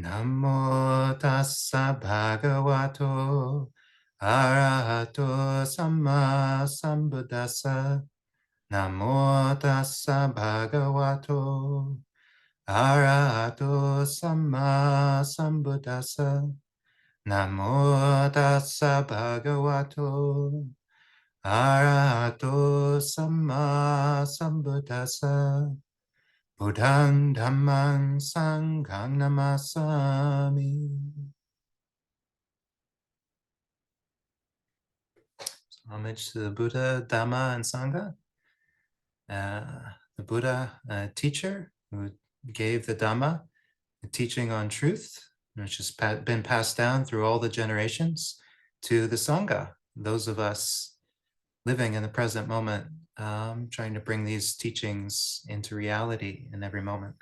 Namo tassa bhagavato arahato samma sambuddhassa. Namo tassa bhagavato arahato samma sambuddhassa. Namo tassa bhagavato arahato samma sambuddhassa. Buddhang dhammang sanghang namasami. Homage to the Buddha, Dhamma, and Sangha. The Buddha, teacher who gave the Dhamma, the teaching on truth, which has been passed down through all the generations, to the Sangha, those of us living in the present moment, trying to bring these teachings into reality in every moment.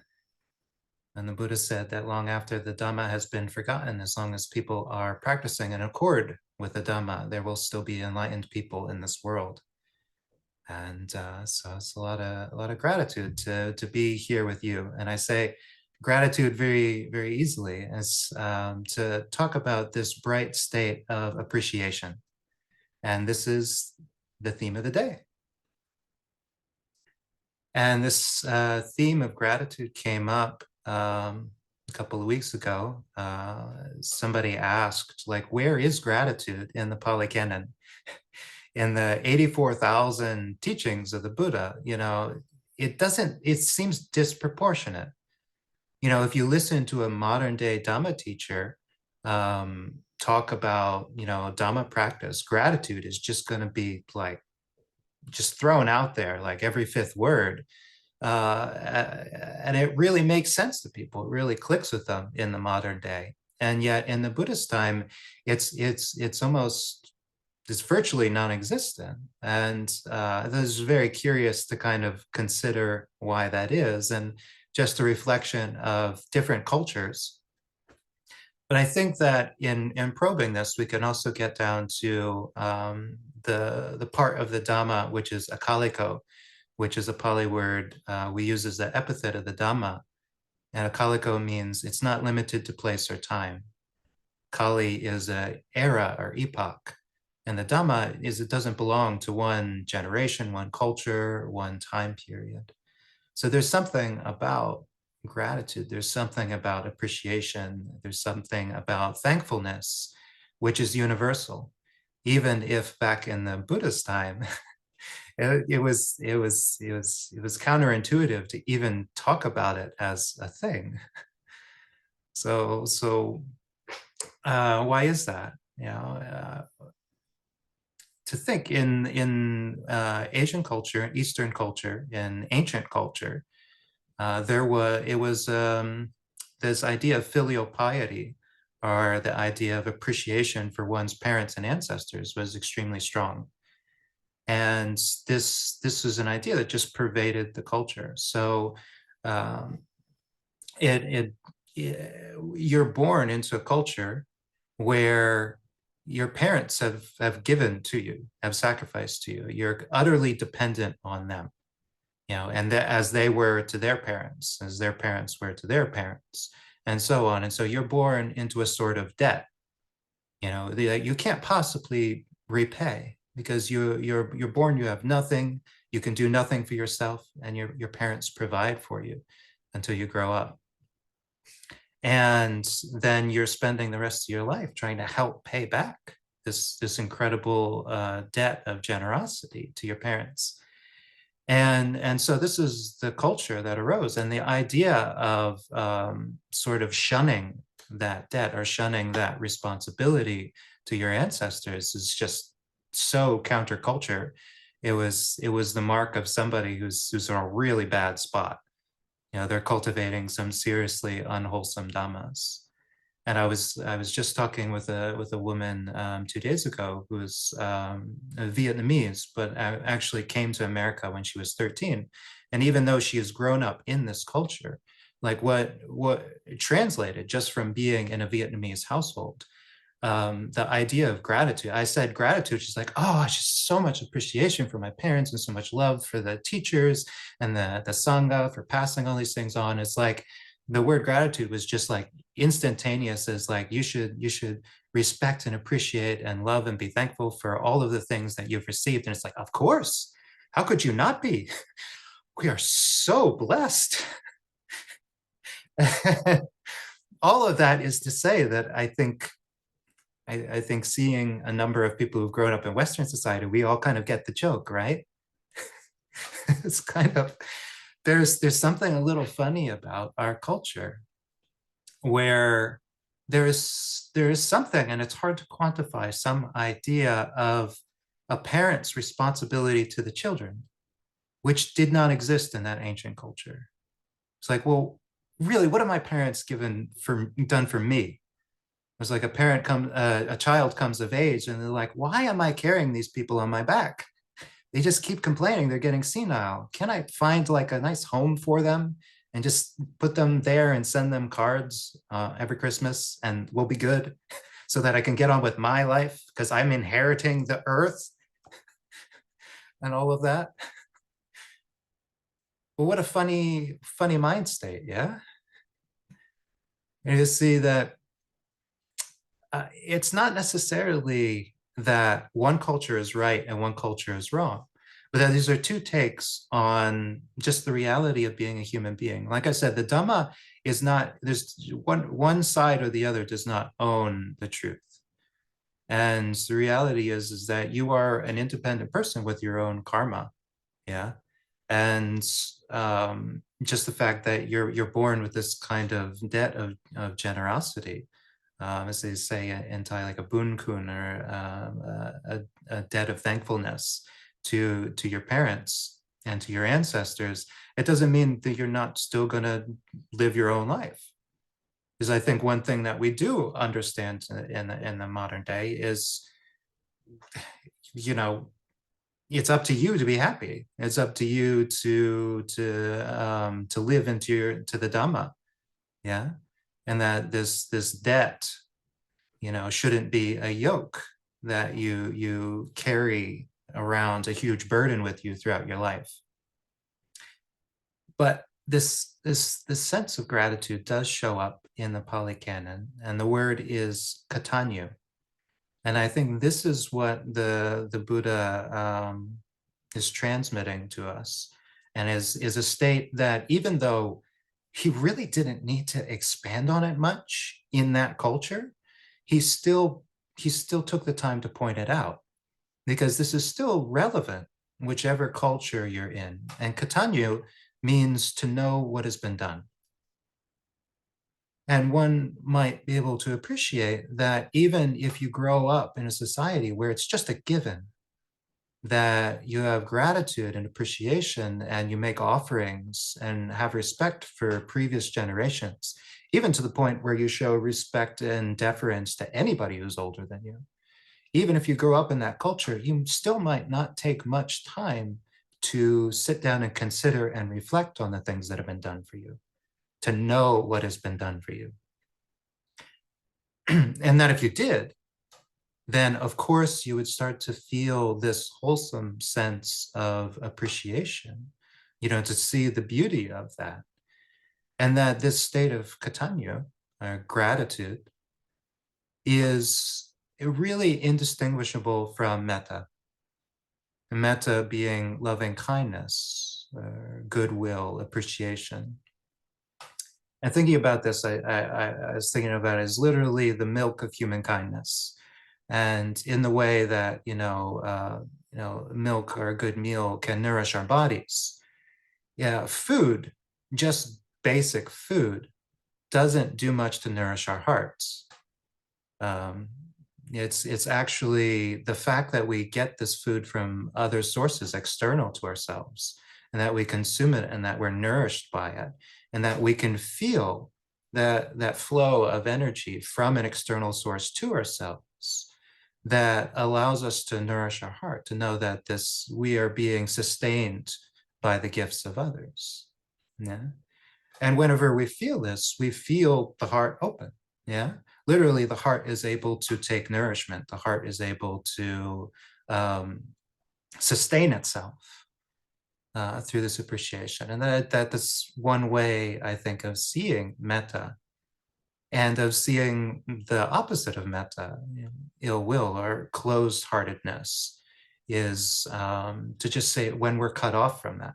And the Buddha said that long after the Dhamma has been forgotten, as long as people are practicing in accord with the Dhamma, there will still be enlightened people in this world. And so it's a lot of gratitude to be here with you. And I say gratitude very, very easily as to talk about this bright state of appreciation. And this is the theme of the day. And this theme of gratitude came up a couple of weeks ago. Somebody asked, like, where is gratitude in the Pāli canon? In the 84,000 teachings of the Buddha, it seems disproportionate. If you listen to a modern day Dhamma teacher talk about, Dhamma practice, gratitude is just going to be like, just thrown out there, like every fifth word. And it really makes sense to people. It really clicks with them in the modern day. And yet in the Buddhist time, it's virtually non-existent. And this is very curious to kind of consider why that is, and just a reflection of different cultures. But I think that in probing this, we can also get down to the part of the Dhamma, which is akaliko, which is a Pāli word we use as the epithet of the Dhamma. And akaliko means it's not limited to place or time. Kali is an era or epoch. And the Dhamma it doesn't belong to one generation, one culture, one time period. So there's something about gratitude. There's something about appreciation. There's something about thankfulness, which is universal. Even if back in the Buddha's time, it was counterintuitive to even talk about it as a thing. So why is that? To think in Asian culture, Eastern culture, in ancient culture, it was this idea of filial piety, or the idea of appreciation for one's parents and ancestors, was extremely strong. And this was an idea that just pervaded the culture. So you're born into a culture where your parents have given to you, have sacrificed to you. You're utterly dependent on them, and as they were to their parents, as their parents were to their parents, and so on. And so you're born into a sort of debt, that you can't possibly repay, because you're born, you have nothing, you can do nothing for yourself, and your parents provide for you until you grow up. And then you're spending the rest of your life trying to help pay back this incredible debt of generosity to your parents. And so this is the culture that arose, and the idea of sort of shunning that debt or shunning that responsibility to your ancestors is just so counterculture. It was the mark of somebody who's in a really bad spot. They're cultivating some seriously unwholesome dhammas. And I was just talking with a woman 2 days ago who was Vietnamese, but actually came to America when she was 13. And even though she has grown up in this culture, like what translated just from being in a Vietnamese household, the idea of gratitude. I said gratitude. She's like, oh, just so much appreciation for my parents and so much love for the teachers and the Sangha for passing all these things on. It's like the word gratitude was just like instantaneous as like, you should respect and appreciate and love and be thankful for all of the things that you've received. And it's like, of course, how could you not be? We are so blessed. All of that is to say that I think seeing a number of people who've grown up in Western society, we all kind of get the joke, right? It's kind of, there's something a little funny about our culture where there is something, and it's hard to quantify, some idea of a parent's responsibility to the children, which did not exist in that ancient culture. It's like, well, really, what have my parents done for me? It's like a child comes of age, and they're like, why am I carrying these people on my back? They just keep complaining they're getting senile. Can I find like a nice home for them and just put them there and send them cards every Christmas, and we'll be good, so that I can get on with my life because I'm inheriting the earth and all of that? Well, what a funny mind state, yeah? And you see that it's not necessarily that one culture is right and one culture is wrong, but that these are two takes on just the reality of being a human being. Like I said, the Dhamma is not, there's one side or the other does not own the truth. And the reality is that you are an independent person with your own karma. Yeah. And just the fact that you're born with this kind of debt of generosity, as they say in Thai, like a bun kun, or a debt of thankfulness to your parents and to your ancestors. It doesn't mean that you're not still going to live your own life. Because I think one thing that we do understand in the modern day is, you know, it's up to you to be happy. It's up to you to live to the Dhamma, yeah, and that this debt, shouldn't be a yoke that you carry around, a huge burden with you throughout your life. But this sense of gratitude does show up in the Pali Canon, and the word is Kataññu. And I think this is what the Buddha is transmitting to us, and is a state that, even though he really didn't need to expand on it much in that culture, he still took the time to point it out, because this is still relevant whichever culture you're in. And Kataññu means to know what has been done. And one might be able to appreciate that even if you grow up in a society where it's just a given that you have gratitude and appreciation, and you make offerings and have respect for previous generations, even to the point where you show respect and deference to anybody who's older than you. Even if you grow up in that culture, you still might not take much time to sit down and consider and reflect on the things that have been done for you, to know what has been done for you. And that if you did, then of course you would start to feel this wholesome sense of appreciation, to see the beauty of that. And that this state of Kataññu, gratitude, is really indistinguishable from metta. Metta being loving kindness, goodwill, appreciation. And thinking about this, I was thinking about it as literally the milk of human kindness. And in the way that, milk or a good meal can nourish our bodies. Yeah, food, just basic food, doesn't do much to nourish our hearts. It's actually the fact that we get this food from other sources external to ourselves, and that we consume it, and that we're nourished by it, and that we can feel that flow of energy from an external source to ourselves, that allows us to nourish our heart, to know that we are being sustained by the gifts of others. Yeah. And whenever we feel this, we feel the heart open. Yeah. Literally, the heart is able to take nourishment. The heart is able to sustain itself through this appreciation. And that's one way, I think, of seeing metta, and of seeing the opposite of metta, ill will or closed-heartedness, is to just say when we're cut off from that.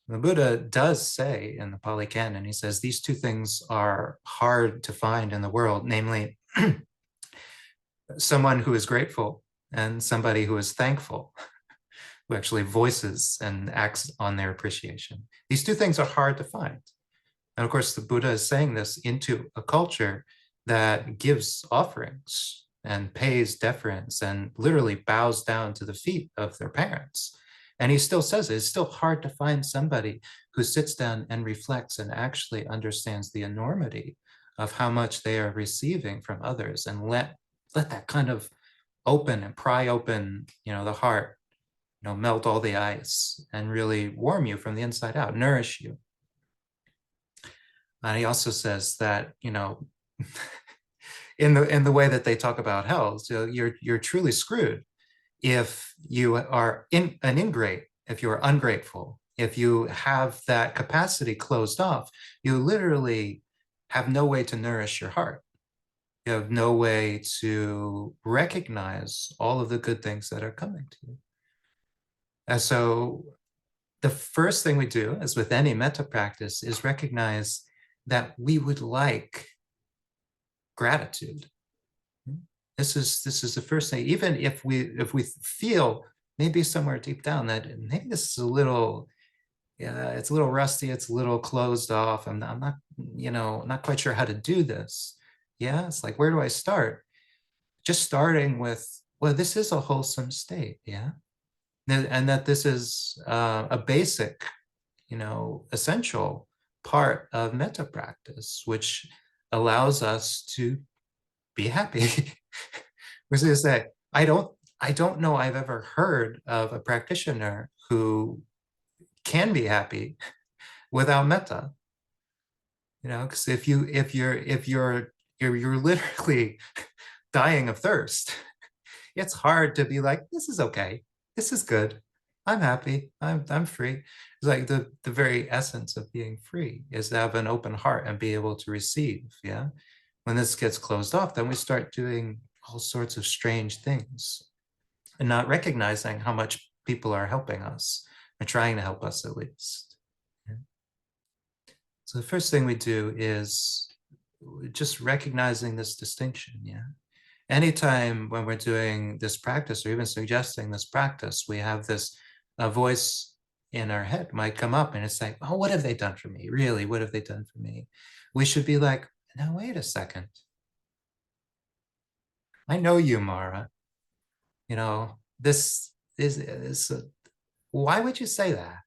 The Buddha does say in the Pāli canon, he says these two things are hard to find in the world, namely someone who is grateful and somebody who is thankful, who actually voices and acts on their appreciation. These two things are hard to find. And of course, the Buddha is saying this into a culture that gives offerings and pays deference and literally bows down to the feet of their parents. And he still says it's still hard to find somebody who sits down and reflects and actually understands the enormity of how much they are receiving from others, and let that kind of open and pry open, the heart, melt all the ice and really warm you from the inside out, nourish you. And he also says that, in the way that they talk about hell, so you're truly screwed if you are an ingrate, if you're ungrateful, if you have that capacity closed off. You literally have no way to nourish your heart. You have no way to recognize all of the good things that are coming to you. And so the first thing we do, as with any metta practice, is recognize that we would like gratitude. This is the first thing. Even if we feel maybe somewhere deep down that maybe this is a little, it's a little rusty, it's a little closed off. I'm not not quite sure how to do this. Yeah, it's like, where do I start? Just starting with, well, this is a wholesome state. Yeah, and that this is a basic, essential part of metta practice, which allows us to be happy. Which is to say, I don't know I've ever heard of a practitioner who can be happy without metta. Because if you're literally dying of thirst, it's hard to be like, this is okay, this is good, I'm happy, I'm free. It's like the very essence of being free is to have an open heart and be able to receive. Yeah. When this gets closed off, then we start doing all sorts of strange things and not recognizing how much people are helping us, or trying to help us at least. Yeah. So the first thing we do is just recognizing this distinction. Yeah. Anytime when we're doing this practice, or even suggesting this practice, we have this voice in our head might come up and it's like, oh, what have they done for me? Really, what have they done for me? We should be like, now wait a second. I know you, Mara. This is why would you say that?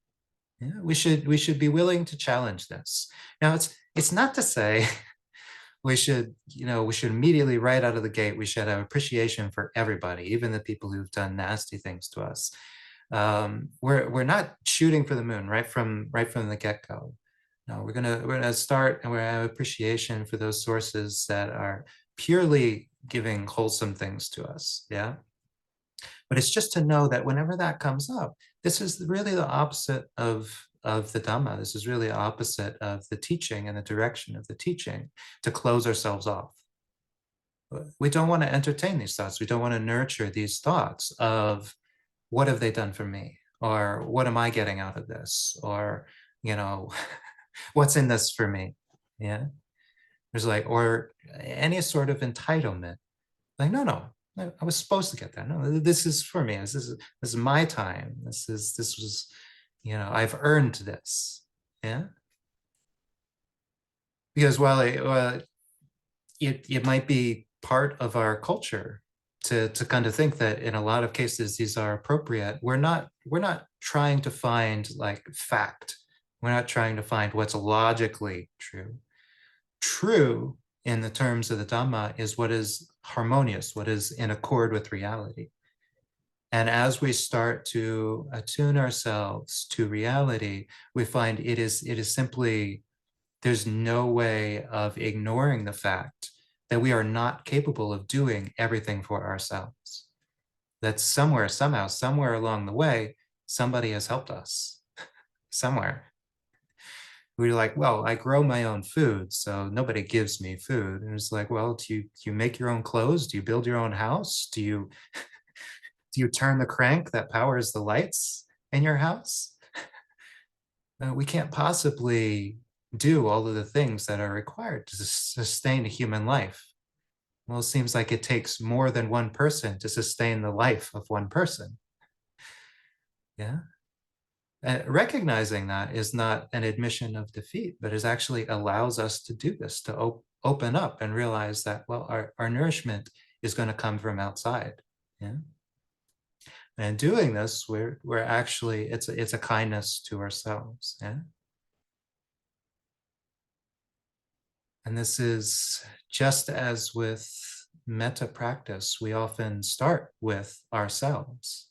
Yeah, we should be willing to challenge this. Now, it's not to say we should immediately, right out of the gate, we should have appreciation for everybody, even the people who've done nasty things to us. We're not shooting for the moon right from the get-go. No, we're gonna start, and we're gonna have appreciation for those sources that are purely giving wholesome things to us. Yeah. But it's just to know that whenever that comes up, this is really the opposite of the Dhamma. This is really the opposite of the teaching and the direction of the teaching, to close ourselves off. We don't want to entertain these thoughts. We don't want to nurture these thoughts of, what have they done for me? Or what am I getting out of this? Or, what's in this for me? Yeah. There's like, or any sort of entitlement. Like, no, I was supposed to get that. No, this is for me. This is my time. This was, I've earned this. Yeah. Because while it might be part of our culture to kind of think that in a lot of cases these are appropriate, we're not trying to find like fact. We're not trying to find what's logically true. True in the terms of the Dhamma is what is harmonious, what is in accord with reality. And as we start to attune ourselves to reality, we find it is simply, there's no way of ignoring the fact that we are not capable of doing everything for ourselves. That somewhere, somehow, somewhere along the way, somebody has helped us. Somewhere. we're like, well, I grow my own food, so nobody gives me food. And it's like, well, do you make your own clothes? Do you build your own house? Do you turn the crank that powers the lights in your house? We can't possibly do all of the things that are required to sustain a human life. Well, it seems like it takes more than one person to sustain the life of one person. Yeah. Recognizing that is not an admission of defeat, but is actually allows us to do this, to open up and realize that, well, our nourishment is going to come from outside. Yeah. And doing this, we're actually, it's a kindness to ourselves. Yeah. And this is just as with metta practice, we often start with ourselves.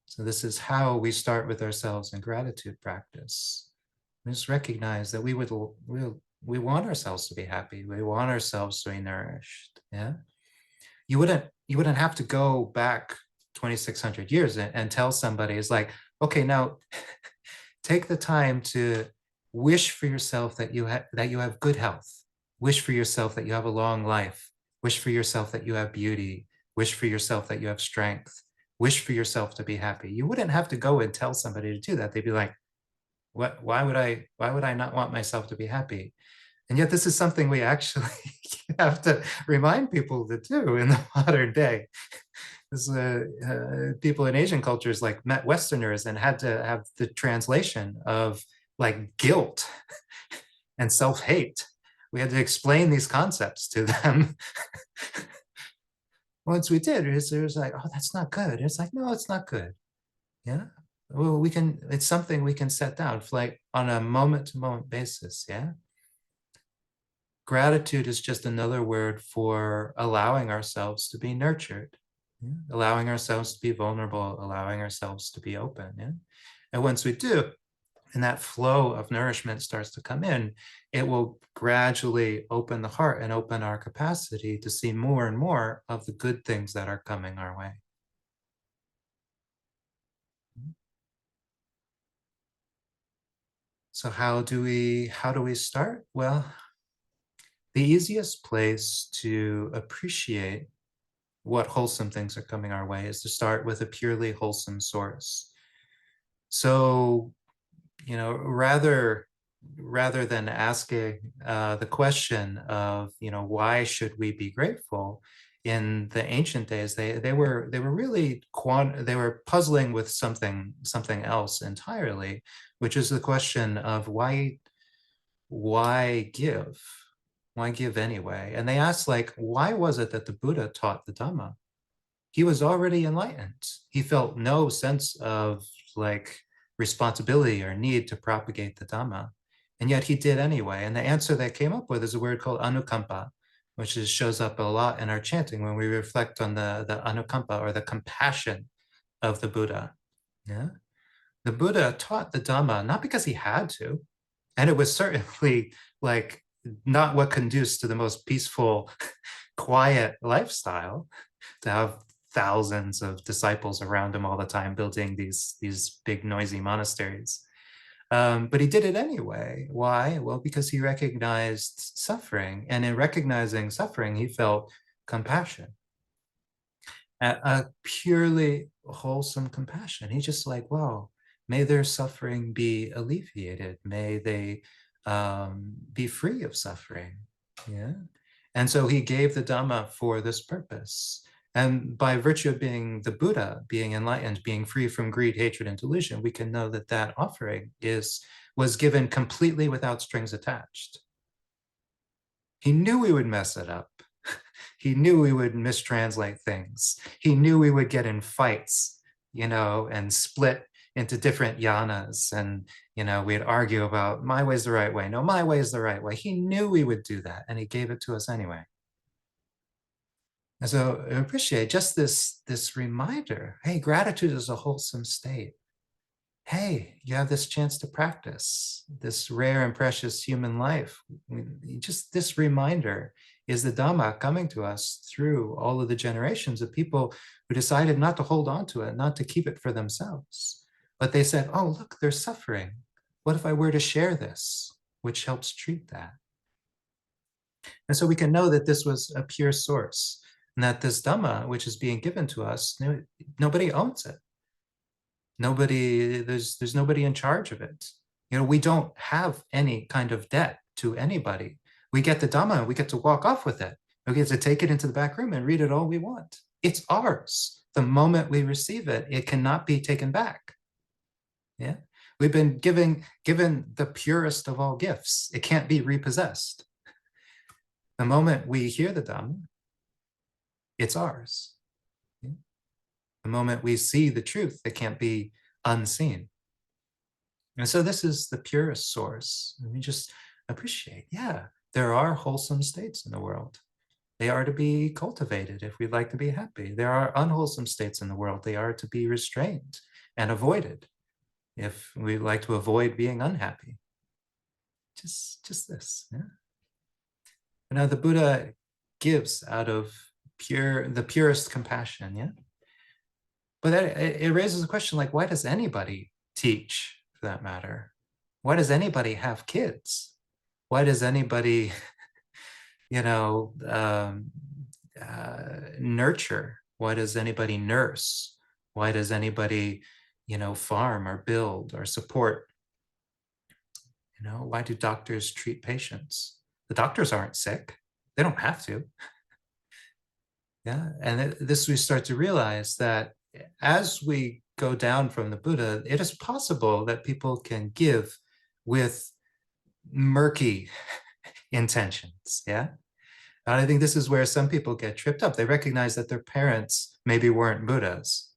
So this is how we start with ourselves in gratitude practice. We just recognize that we want ourselves to be happy. We want ourselves to be nourished. Yeah. You wouldn't have to go back 2,600 years and tell somebody, it's like, okay, now take the time to wish for yourself that you have good health. Wish for yourself that you have a long life. Wish for yourself that you have beauty. Wish for yourself that you have strength. Wish for yourself to be happy. You wouldn't have to go and tell somebody to do that. They'd be like, what, why would I not want myself to be happy? And yet this is something we actually have to remind people to do in the modern day. This, people in Asian cultures like met Westerners and had to have the translation of like guilt and self-hate. We had to explain these concepts to them. Once we did, it was like, oh, that's not good. It's like, no, it's not good. Yeah. Well, it's something we can set down like on a moment to moment basis. Yeah. Gratitude is just another word for allowing ourselves to be nurtured, yeah? Allowing ourselves to be vulnerable, allowing ourselves to be open. Yeah. And once we do, and that flow of nourishment starts to come in, it will gradually open the heart and open our capacity to see more and more of the good things that are coming our way. So how do we start? Well, the easiest place to appreciate what wholesome things are coming our way is to start with a purely wholesome source. So, rather than asking the question of, why should we be grateful? In the ancient days, they were really they were puzzling with something else entirely, which is the question of why give? Why give anyway? And they asked, like, why was it that the Buddha taught the Dhamma? He was already enlightened. He felt no sense of like responsibility or need to propagate the Dhamma. And yet he did anyway. And the answer they came up with is a word called anukampa, which shows up a lot in our chanting when we reflect on the anukampa, or the compassion of the Buddha. Yeah. The Buddha taught the Dhamma not because he had to, and it was certainly like not what conduced to the most peaceful, quiet lifestyle, to have thousands of disciples around him all the time building these big noisy monasteries. But he did it anyway. Why? Well, because he recognized suffering, and in recognizing suffering, he felt compassion, a purely wholesome compassion. He's just like, well, may their suffering be alleviated. May they be free of suffering. Yeah. And so he gave the Dhamma for this purpose. And by virtue of being the Buddha, being enlightened, being free from greed, hatred, and delusion, we can know that that offering was given completely without strings attached. He knew we would mess it up. He knew we would mistranslate things. He knew we would get in fights, and split into different yanas. And, we'd argue about my way's the right way. No, my way is the right way. He knew we would do that, and he gave it to us anyway. And so I appreciate just this reminder. Hey, gratitude is a wholesome state. Hey, you have this chance to practice this rare and precious human life. Just this reminder is the Dhamma coming to us through all of the generations of people who decided not to hold on to it, not to keep it for themselves. But they said, oh, look, they're suffering. What if I were to share this? which helps treat that. And so we can know that this was a pure source, and that this Dhamma, which is being given to us, nobody owns it. There's nobody in charge of it. We don't have any kind of debt to anybody. We get the Dhamma, we get to walk off with it. We get to take it into the back room and read it all we want. It's ours. The moment we receive it, it cannot be taken back. Yeah, we've been given the purest of all gifts. It can't be repossessed. The moment we hear the Dhamma, it's ours. Yeah? The moment we see the truth, it can't be unseen. And so this is the purest source. And we just appreciate, yeah, there are wholesome states in the world. They are to be cultivated if we'd like to be happy. There are unwholesome states in the world. They are to be restrained and avoided if we'd like to avoid being unhappy. Just this. Yeah? Now the Buddha gives out of the purest compassion. Yeah. But it raises a question like, why does anybody teach, for that matter? Why does anybody have kids? Why does anybody, nurture? Why does anybody nurse? Why does anybody, farm or build or support? Why do doctors treat patients? The doctors aren't sick. They don't have to. Yeah, and this we start to realize that as we go down from the Buddha, it is possible that people can give with murky intentions. Yeah. And I think this is where some people get tripped up. They recognize that their parents maybe weren't Buddhas.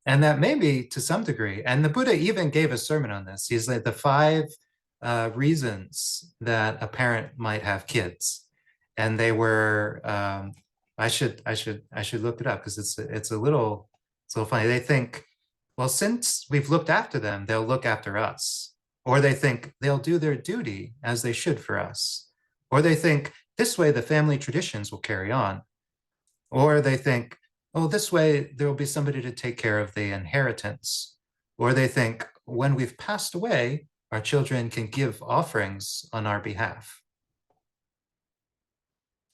And that maybe to some degree, and the Buddha even gave a sermon on this. He's like the 5 reasons that a parent might have kids. And they were, I should look it up because it's a little funny. They think, well, since we've looked after them, they'll look after us. Or they think they'll do their duty as they should for us. Or they think this way the family traditions will carry on. Or they think, oh, this way there will be somebody to take care of the inheritance. Or they think when we've passed away, our children can give offerings on our behalf.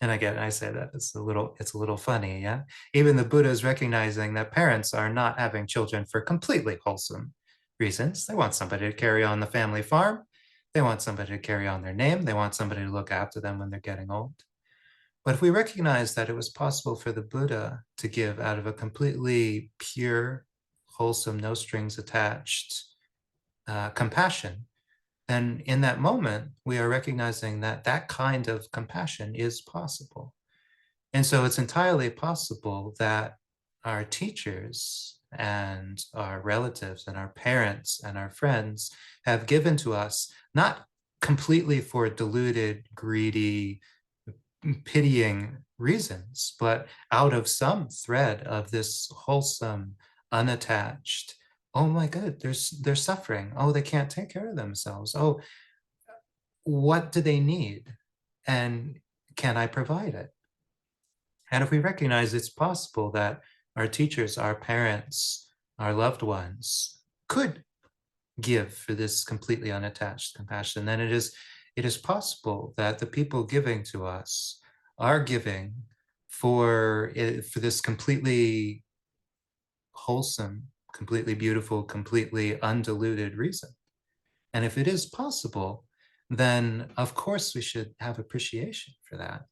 And again, I say that it's a little funny, yeah? Even the Buddha is recognizing that parents are not having children for completely wholesome reasons. They want somebody to carry on the family farm. They want somebody to carry on their name. They want somebody to look after them when they're getting old. But if we recognize that it was possible for the Buddha to give out of a completely pure, wholesome, no strings attached compassion, then in that moment, we are recognizing that that kind of compassion is possible. And so it's entirely possible that our teachers and our relatives and our parents and our friends have given to us, not completely for deluded, greedy, pitying reasons, but out of some thread of this wholesome, unattached, oh my God, they're suffering. Oh, they can't take care of themselves. Oh, what do they need? And can I provide it? And if we recognize it's possible that our teachers, our parents, our loved ones could give for this completely unattached compassion, then it is possible that the people giving to us are giving for this completely wholesome, completely beautiful, completely undiluted reason. And if it is possible, then of course we should have appreciation for that.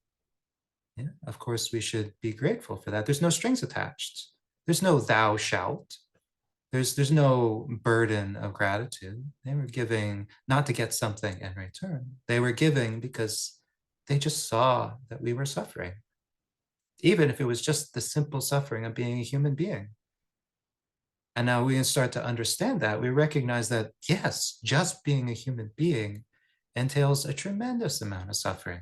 Yeah, of course we should be grateful for that. There's no strings attached. There's no thou shalt. There's no burden of gratitude. They were giving not to get something in return. They were giving because they just saw that we were suffering, even if it was just the simple suffering of being a human being. And now we start to understand that. We recognize that, yes, just being a human being entails a tremendous amount of suffering.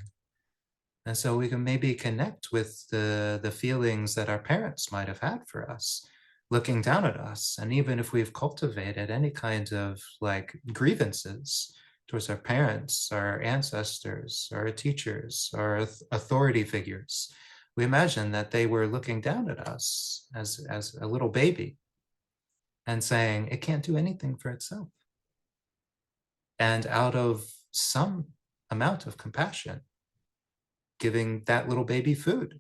And so we can maybe connect with the feelings that our parents might have had for us, looking down at us. And even if we've cultivated any kind of like grievances towards our parents, our ancestors, our teachers, our authority figures, we imagine that they were looking down at us as a little baby and saying, it can't do anything for itself. And out of some amount of compassion, giving that little baby food,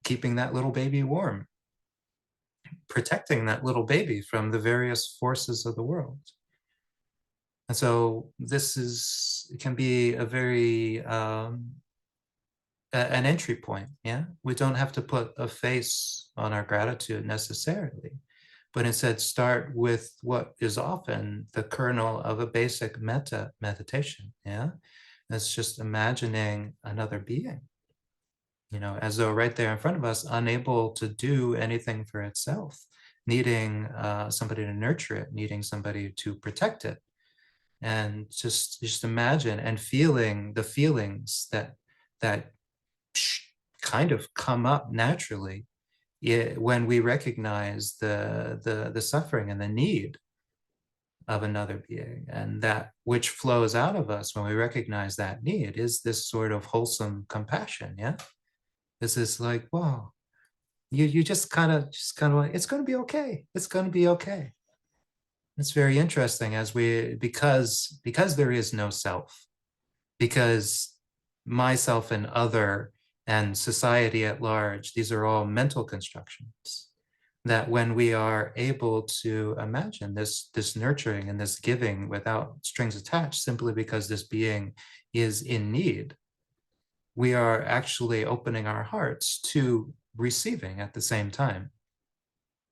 keeping that little baby warm, protecting that little baby from the various forces of the world. And so this can be a very an entry point. Yeah, we don't have to put a face on our gratitude necessarily, but instead start with what is often the kernel of a basic metta meditation. Yeah, that's just imagining another being, as though right there in front of us, unable to do anything for itself, needing somebody to nurture it, needing somebody to protect it. And just imagine and feeling the feelings that kind of come up naturally when we recognize the suffering and the need of another being, and that which flows out of us when we recognize that need is this sort of wholesome compassion. Yeah, this is like, wow, you just kind of like, it's going to be okay, it's going to be okay. It's very interesting because there is no self, because myself and other and society at large, these are all mental constructions, that when we are able to imagine this nurturing and this giving without strings attached, simply because this being is in need, we are actually opening our hearts to receiving at the same time.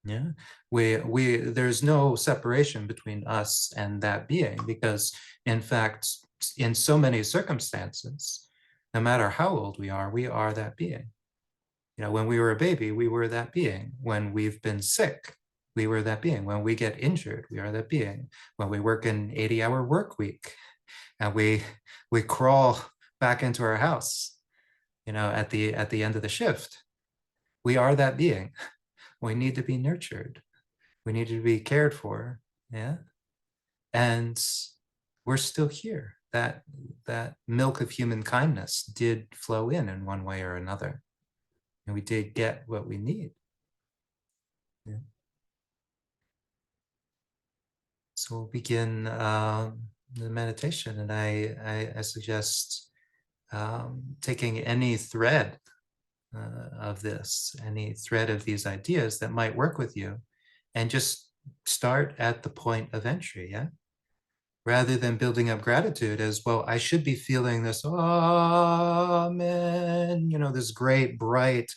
Yeah, there's no separation between us and that being, because in fact, in so many circumstances, no matter how old we are that being. When we were a baby, we were that being. When we've been sick, we were that being. When we get injured, we are that being. When we work an 80-hour work week and we crawl back into our house, at the end of the shift, we are that being. We need to be nurtured. We need to be cared for. Yeah. And we're still here. That milk of human kindness did flow in one way or another. And we did get what we need. Yeah. So we'll begin the meditation, and I suggest taking any thread of this, any thread of these ideas that might work with you, and just start at the point of entry. Yeah, rather than building up gratitude as, well, I should be feeling this, amen, this great, bright,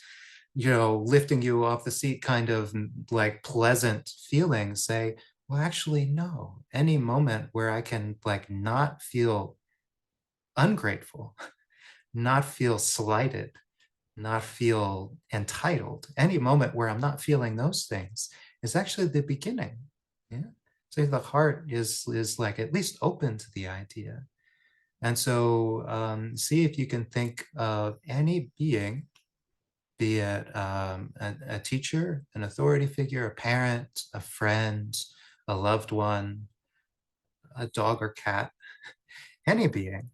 lifting you off the seat kind of like pleasant feeling. Say, well, actually, no, any moment where I can like not feel ungrateful, not feel slighted, not feel entitled, any moment where I'm not feeling those things is actually the beginning. Yeah. So the heart is like at least open to the idea. And so see if you can think of any being, be it a teacher, an authority figure, a parent, a friend, a loved one, a dog or cat, any being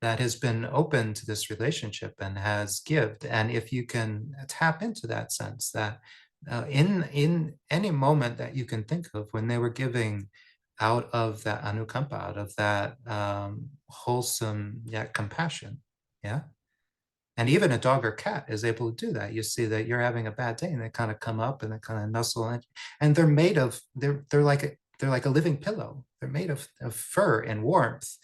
that has been open to this relationship and has given. And if you can tap into that sense that in any moment that you can think of when they were giving out of that anukampa, out of that wholesome yet compassion, yeah. And even a dog or cat is able to do that. You see that you're having a bad day, and they kind of come up and they kind of nuzzle in, and they're made of they're like a living pillow. They're made of fur and warmth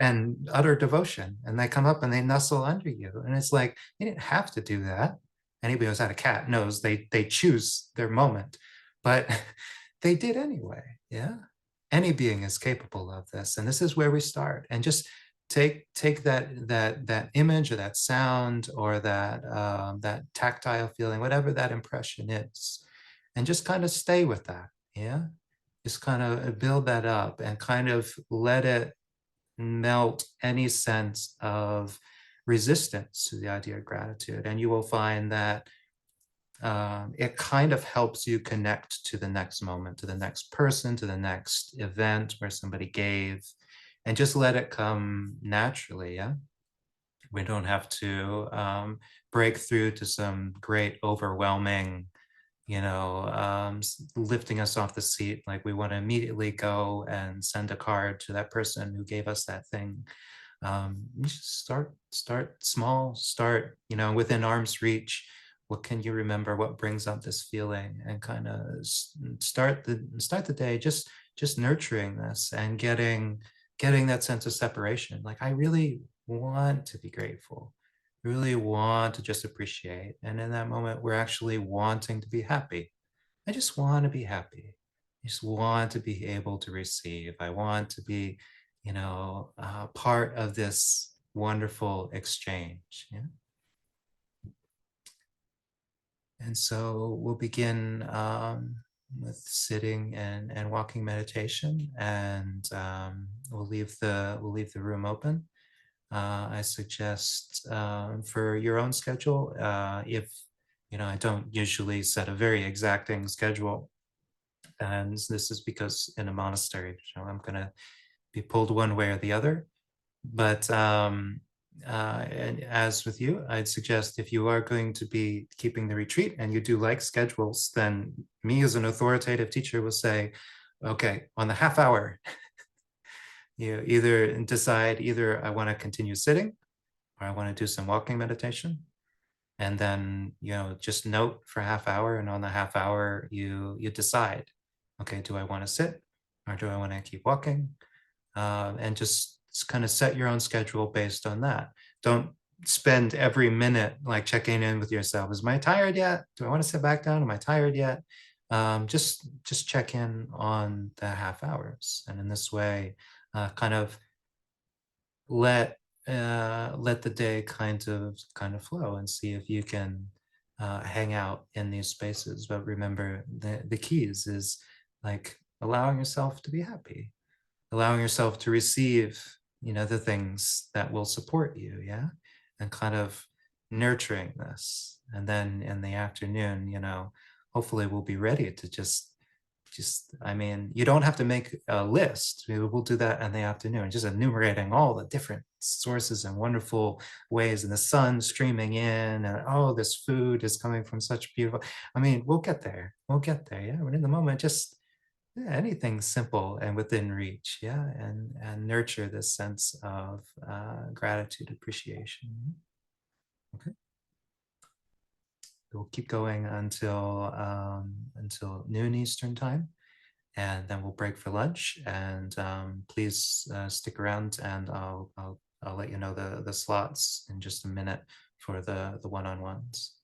and utter devotion, and they come up and they nuzzle under you, and it's like, you didn't have to do that. Anybody who's had a cat knows they choose their moment, but they did anyway. Yeah, any being is capable of this, and this is where we start. And just take that image or that sound or that tactile feeling, whatever that impression is, and just kind of stay with that. Yeah, just kind of build that up and kind of let it melt any sense of resistance to the idea of gratitude. And you will find that it kind of helps you connect to the next moment, to the next person, to the next event where somebody gave, and just let it come naturally. Yeah, we don't have to break through to some great overwhelming lifting us off the seat. Like we want to immediately go and send a card to that person who gave us that thing. You just start small, start, within arm's reach. What can you remember? What brings up this feeling? And kind of start the day just nurturing this and getting that sense of separation. Like I really want to be grateful, really want to just appreciate. And in that moment, we're actually wanting to be happy. I just want to be happy. I just want to be able to receive. I want to be, part of this wonderful exchange. Yeah. And so we'll begin with sitting and walking meditation, and we'll leave the room open. I suggest for your own schedule, if I don't usually set a very exacting schedule, and this is because in a monastery, I'm going to be pulled one way or the other. But and as with you, I'd suggest if you are going to be keeping the retreat and you do like schedules, then me as an authoritative teacher will say, okay, on the half hour, you either decide either I want to continue sitting or I want to do some walking meditation. And then, just note for half hour. And on the half hour, you decide, okay, do I want to sit or do I want to keep walking? And just kind of set your own schedule based on that. Don't spend every minute like checking in with yourself. Am I tired yet? Do I want to sit back down? Am I tired yet? Just check in on the half hours, and in this way, kind of let let the day kind of flow, and see if you can hang out in these spaces. But remember, the keys is like allowing yourself to be happy, allowing yourself to receive, the things that will support you, yeah, and kind of nurturing this. And then in the afternoon, hopefully we'll be ready to I mean, you don't have to make a list. We'll do that in the afternoon, just enumerating all the different sources and wonderful ways, and the sun streaming in, and oh, this food is coming from such beautiful. I mean, we'll get there. We'll get there. Yeah. But in the moment, just anything simple and within reach. Yeah. And nurture this sense of gratitude, appreciation. Okay. We'll keep going until noon Eastern time, and then we'll break for lunch. And please stick around, and I'll let you know the slots in just a minute for the one-on-ones.